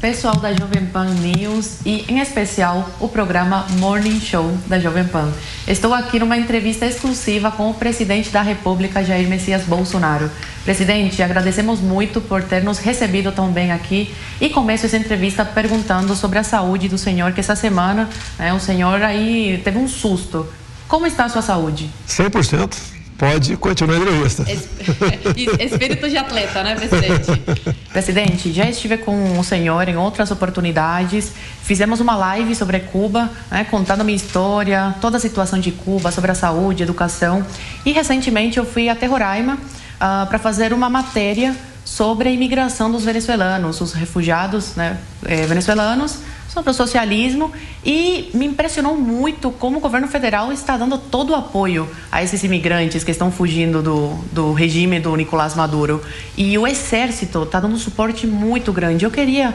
pessoal da Jovem Pan News e, em especial, o programa Morning Show da Jovem Pan. Estou aqui numa entrevista exclusiva com o presidente da República, Jair Messias Bolsonaro. Presidente, agradecemos muito por ter nos recebido tão bem aqui e começo essa entrevista perguntando sobre a saúde do senhor, que essa semana, o senhor aí teve um susto. Como está a sua saúde? 100%. Pode continuar a entrevista. Espírito de atleta, né, presidente? Presidente, já estive com o senhor em outras oportunidades. Fizemos uma live sobre Cuba, contando a minha história, toda a situação de Cuba, sobre a saúde, educação. E recentemente eu fui até Roraima para fazer uma matéria sobre a imigração dos venezuelanos, os refugiados venezuelanos, sobre o socialismo, e me impressionou muito como o governo federal está dando todo o apoio a esses imigrantes que estão fugindo do regime do Nicolás Maduro. E o Exército está dando um suporte muito grande. Eu queria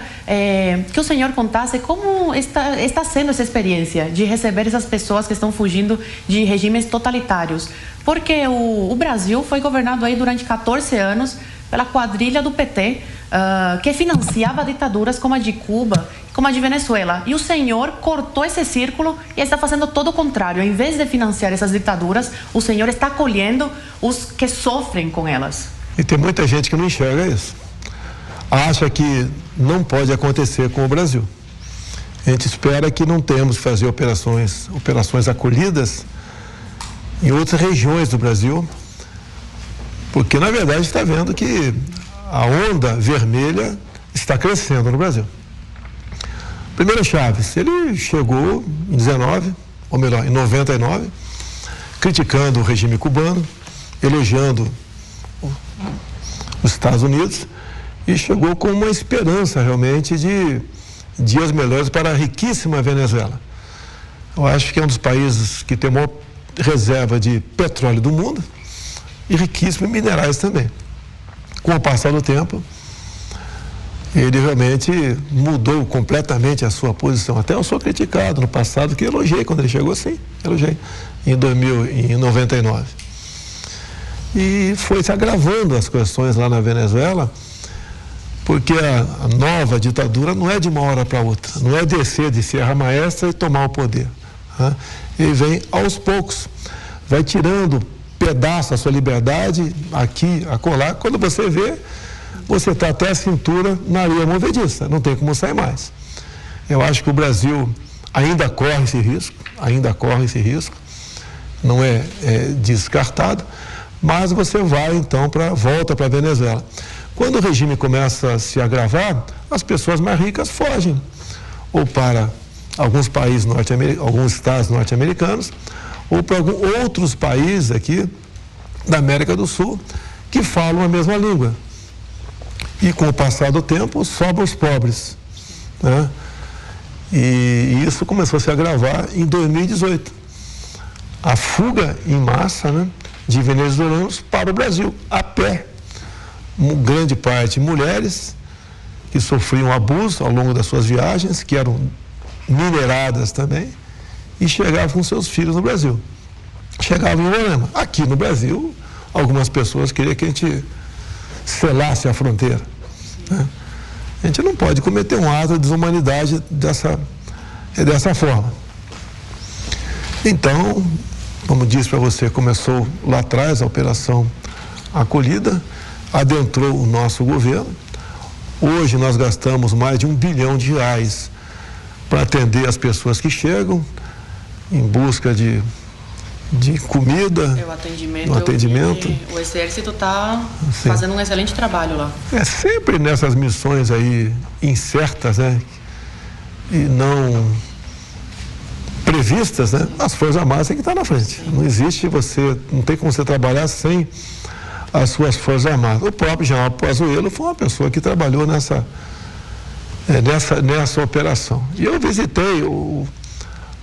que o senhor contasse como está sendo essa experiência de receber essas pessoas que estão fugindo de regimes totalitários. Porque o Brasil foi governado aí durante 14 anos pela quadrilha do PT, que financiava ditaduras como a de Cuba, como a de Venezuela. E o senhor cortou esse círculo e está fazendo todo o contrário. Em vez de financiar essas ditaduras, o senhor está acolhendo os que sofrem com elas. E tem muita gente que não enxerga isso. Acha que não pode acontecer com o Brasil. A gente espera que não temos que fazer operações acolhidas em outras regiões do Brasil, porque na verdade está vendo que a onda vermelha está crescendo no Brasil. Primeiro Chaves, ele chegou em 19, ou melhor, em 99, criticando o regime cubano, elogiando os Estados Unidos, e chegou com uma esperança realmente de dias melhores para a riquíssima Venezuela. Eu acho que é um dos países que tem a maior reserva de petróleo do mundo e riquíssimo em minerais também. Com o passar do tempo, ele realmente mudou completamente a sua posição. Até eu sou criticado no passado, que elogiei quando ele chegou, sim, elogiei, em 99. E foi se agravando as questões lá na Venezuela, porque a nova ditadura não é de uma hora para outra, não é descer de Serra Maestra e tomar o poder. Ele vem aos poucos, vai tirando pedaço da sua liberdade, aqui, acolá. Quando você vê, você está até a cintura na areia movediça, não tem como sair mais. Eu acho que o Brasil ainda corre esse risco, não é descartado, mas você vai então volta para a Venezuela. Quando o regime começa a se agravar, as pessoas mais ricas fogem, ou para alguns países alguns estados norte-americanos, ou para outros países aqui da América do Sul que falam a mesma língua. E com o passar do tempo, sobram os pobres, né? E isso começou a se agravar em 2018. A fuga em massa, né, de venezuelanos para o Brasil, a pé. Grande parte mulheres que sofriam abuso ao longo das suas viagens, que eram mineradas também, e chegavam com seus filhos no Brasil. Chegavam em Roraima. Aqui no Brasil, algumas pessoas queriam que a gente selasse a fronteira, né? A gente não pode cometer um ato de desumanidade dessa forma. Então, como disse para você, começou lá atrás a operação acolhida, adentrou o nosso governo. Hoje nós gastamos mais de R$1 bilhão para atender as pessoas que chegam em busca de comida, o atendimento. O Exército está fazendo um excelente trabalho lá. É sempre nessas missões aí incertas, né, e não previstas, né, as Forças Armadas têm que estar na frente. Sim. Não tem como você trabalhar sem as suas Forças Armadas. O próprio general Pazuello foi uma pessoa que trabalhou nessa operação. E eu visitei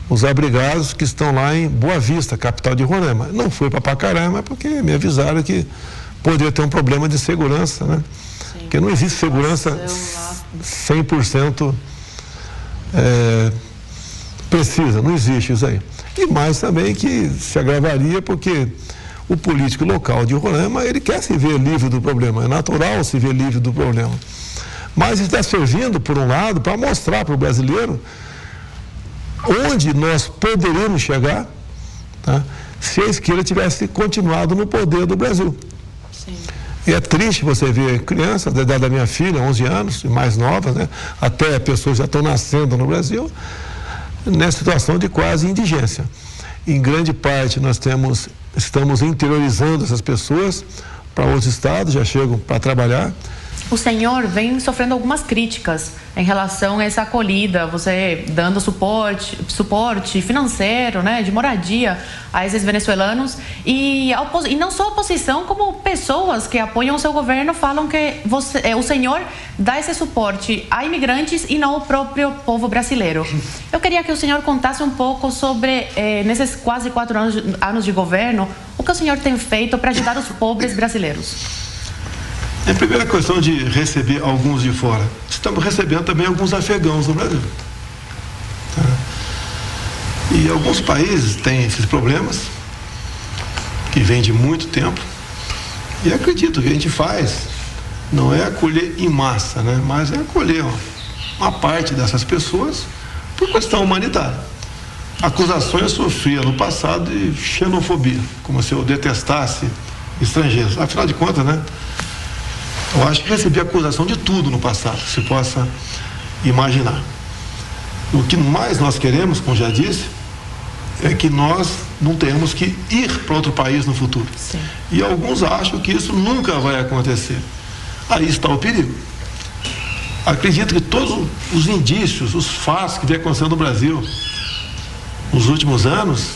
os abrigados que estão lá em Boa Vista, capital de Roraima. Não fui para Pacaraima porque me avisaram que poderia ter um problema de segurança, né? Sim, porque não existe segurança 100% precisa, não existe isso aí. E mais também que se agravaria porque o político local de Roraima, ele quer se ver livre do problema, é natural se ver livre do problema. Mas está servindo, por um lado, para mostrar para o brasileiro onde nós poderíamos chegar, tá? Se a esquerda tivesse continuado no poder do Brasil. Sim. E é triste você ver crianças da idade da minha filha, 11 anos, e mais novas, né? Até pessoas já estão nascendo no Brasil, nessa situação de quase indigência. Em grande parte nós estamos interiorizando essas pessoas para outros estados, já chegam para trabalhar. O senhor vem sofrendo algumas críticas em relação a essa acolhida, você dando suporte financeiro, né, de moradia a esses venezuelanos e não só a oposição, como pessoas que apoiam o seu governo falam que o senhor dá esse suporte a imigrantes e não ao próprio povo brasileiro. Eu queria que o senhor contasse um pouco sobre, nesses quase 4 anos de governo, o que o senhor tem feito para ajudar os pobres brasileiros. É a primeira questão de receber alguns de fora. Estamos recebendo também alguns afegãos no Brasil. Tá? E alguns países têm esses problemas, que vêm de muito tempo. E acredito que a gente faz, não é acolher em massa, né? Mas é acolher uma parte dessas pessoas por questão humanitária. Acusações eu sofria no passado de xenofobia, como se eu detestasse estrangeiros. Afinal de contas, né? Eu acho que recebi acusação de tudo no passado, se possa imaginar. O que mais nós queremos, como já disse, é que nós não tenhamos que ir para outro país no futuro. Sim. E alguns acham que isso nunca vai acontecer. Aí está o perigo. Acredito que todos os indícios, os fatos que vem acontecendo no Brasil nos últimos anos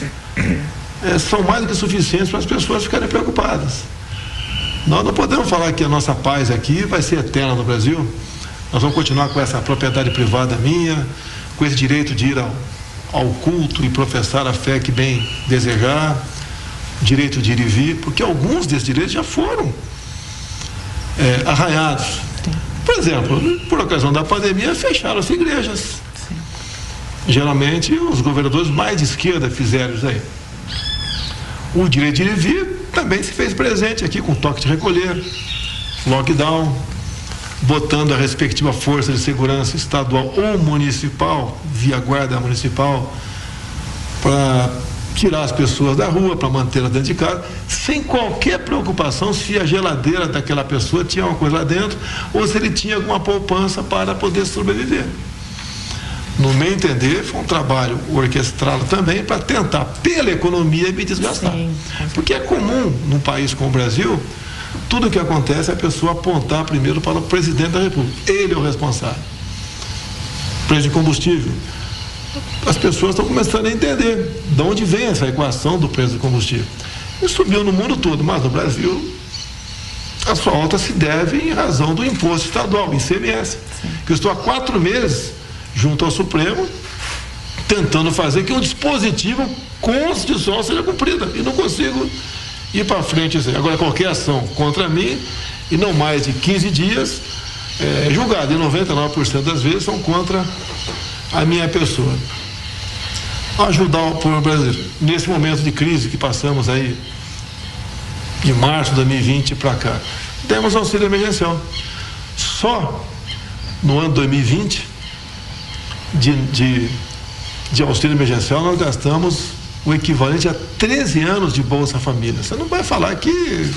são mais do que suficientes para as pessoas ficarem preocupadas. Nós não podemos falar que a nossa paz aqui vai ser eterna no Brasil. Nós vamos continuar com essa propriedade privada minha, com esse direito de ir ao culto e professar a fé que bem desejar, direito de ir e vir, porque alguns desses direitos já foram arranhados. Por exemplo, por ocasião da pandemia, fecharam as igrejas. Sim. Geralmente, os governadores mais de esquerda fizeram isso aí. O direito de ir e vir também se fez presente aqui com toque de recolher, lockdown, botando a respectiva força de segurança estadual ou municipal, via guarda municipal, para tirar as pessoas da rua, para mantê-las dentro de casa, sem qualquer preocupação se a geladeira daquela pessoa tinha uma coisa lá dentro ou se ele tinha alguma poupança para poder sobreviver. No meu entender, foi um trabalho orquestrado também para tentar, pela economia, me desgastar. Sim. Porque é comum, num país como o Brasil, tudo o que acontece é a pessoa apontar primeiro para o presidente da República. Ele é o responsável. Preço de combustível. As pessoas estão começando a entender de onde vem essa equação do preço do combustível. E subiu no mundo todo, mas no Brasil, a sua alta se deve em razão do imposto estadual, ICMS. Sim. Que eu estou há 4 meses junto ao Supremo, tentando fazer que um dispositivo constitucional seja cumprido. E não consigo ir para frente. Agora, qualquer ação contra mim, e não mais de 15 dias, julgada. E 99% das vezes são contra a minha pessoa. Ajudar o povo brasileiro. Nesse momento de crise que passamos aí, de março de 2020 para cá, temos auxílio emergencial. Só no ano 2020, de auxílio emergencial, nós gastamos o equivalente a 13 anos de Bolsa Família. Você não vai falar que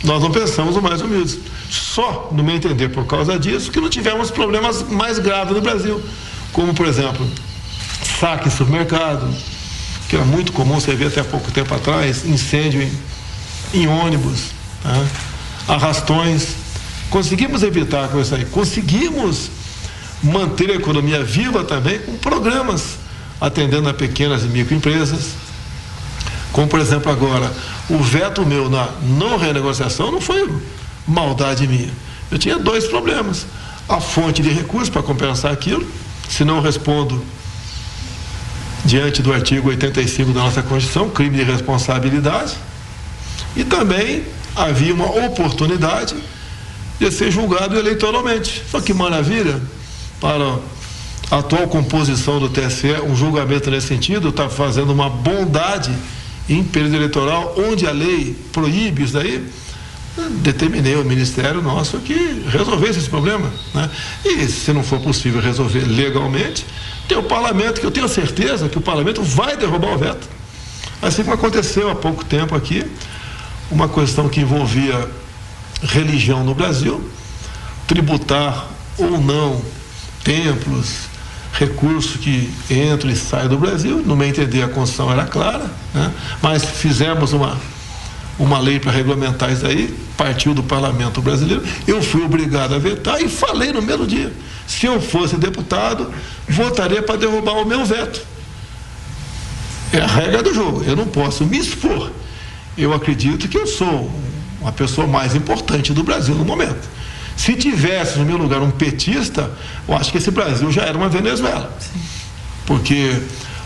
nós não pensamos no mais humildes. Só, no meu entender, por causa disso, que não tivemos problemas mais graves no Brasil. Como, por exemplo, saque em supermercado, que era muito comum você ver até pouco tempo atrás, incêndio em ônibus, tá? Arrastões. Conseguimos evitar com isso aí. Conseguimos manter a economia viva também com programas atendendo a pequenas e microempresas, como por exemplo agora o veto meu na não renegociação não foi maldade minha. Eu tinha 2 problemas: a fonte de recursos para compensar aquilo, se não respondo diante do artigo 85 da nossa Constituição, crime de responsabilidade, e também havia uma oportunidade de ser julgado eleitoralmente. Só que maravilha, para a atual composição do TSE, um julgamento nesse sentido está fazendo uma bondade em período eleitoral, onde a lei proíbe isso daí, determinei ao Ministério nosso que resolvesse esse problema, né? E se não for possível resolver legalmente, tem o Parlamento, que eu tenho certeza que o Parlamento vai derrubar o veto. Assim como aconteceu há pouco tempo aqui, uma questão que envolvia religião no Brasil, tributar ou não templos, recurso que entra e sai do Brasil. No meu entender, a Constituição era clara, né? Mas fizemos uma lei para regulamentar isso aí, partiu do Parlamento brasileiro. Eu fui obrigado a vetar e falei no mesmo dia: se eu fosse deputado, votaria para derrubar o meu veto. É a regra do jogo, eu não posso me expor. Eu acredito que eu sou uma pessoa mais importante do Brasil no momento. Se tivesse no meu lugar um petista, eu acho que esse Brasil já era uma Venezuela. Sim. Porque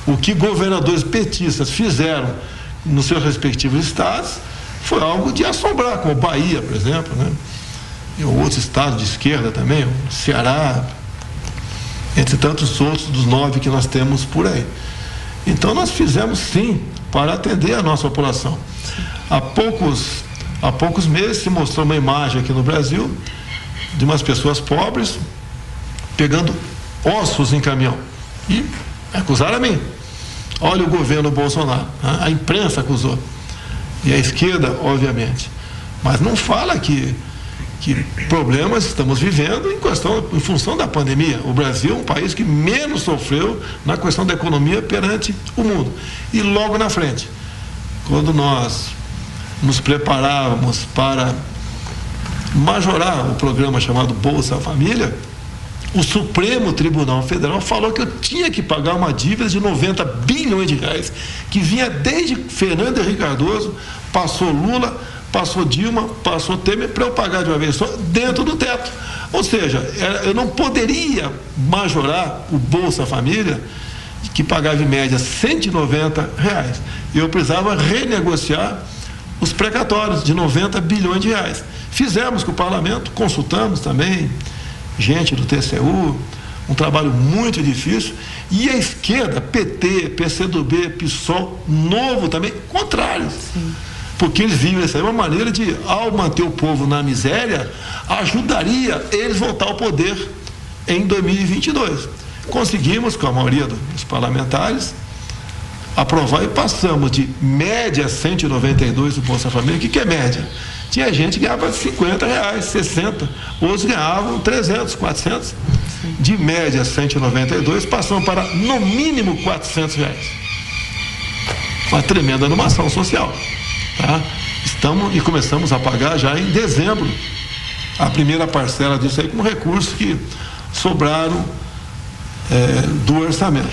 o que governadores petistas fizeram nos seus respectivos estados foi algo de assombrar, como Bahia, por exemplo, né? E outros estados de esquerda também, o Ceará, entre tantos outros dos 9 que nós temos por aí. Então nós fizemos sim para atender a nossa população. Há poucos meses se mostrou uma imagem aqui no Brasil de umas pessoas pobres pegando ossos em caminhão e acusaram a mim. Olha o governo Bolsonaro, a imprensa acusou, e a esquerda, obviamente, mas não fala que problemas estamos vivendo em função da pandemia. O Brasil é um país que menos sofreu na questão da economia perante o mundo. E logo na frente, quando nós nos preparávamos para majorar o programa chamado Bolsa Família, o Supremo Tribunal Federal falou que eu tinha que pagar uma dívida de 90 bilhões de reais, que vinha desde Fernando Henrique Cardoso, passou Lula, passou Dilma, passou Temer, para eu pagar de uma vez só dentro do teto. Ou seja, eu não poderia majorar o Bolsa Família, que pagava em média R$190. Eu precisava renegociar os precatórios de 90 bilhões de reais. Fizemos com o Parlamento, consultamos também gente do TCU, um trabalho muito difícil, e a esquerda, PT, PCdoB, PSOL, Novo também, contrários. Sim. Porque eles viram essa uma maneira de, ao manter o povo na miséria, ajudaria eles voltar ao poder em 2022. Conseguimos, com a maioria dos parlamentares, aprovar e passamos de média 192 do Bolsa Família. O que é média? Tinha gente que ganhava R$50, 60, outros ganhavam 300, 400. De média 192, passamos para no mínimo R$400. Uma tremenda animação social. Tá? E começamos a pagar já em dezembro a primeira parcela disso aí, com recursos que sobraram do orçamento.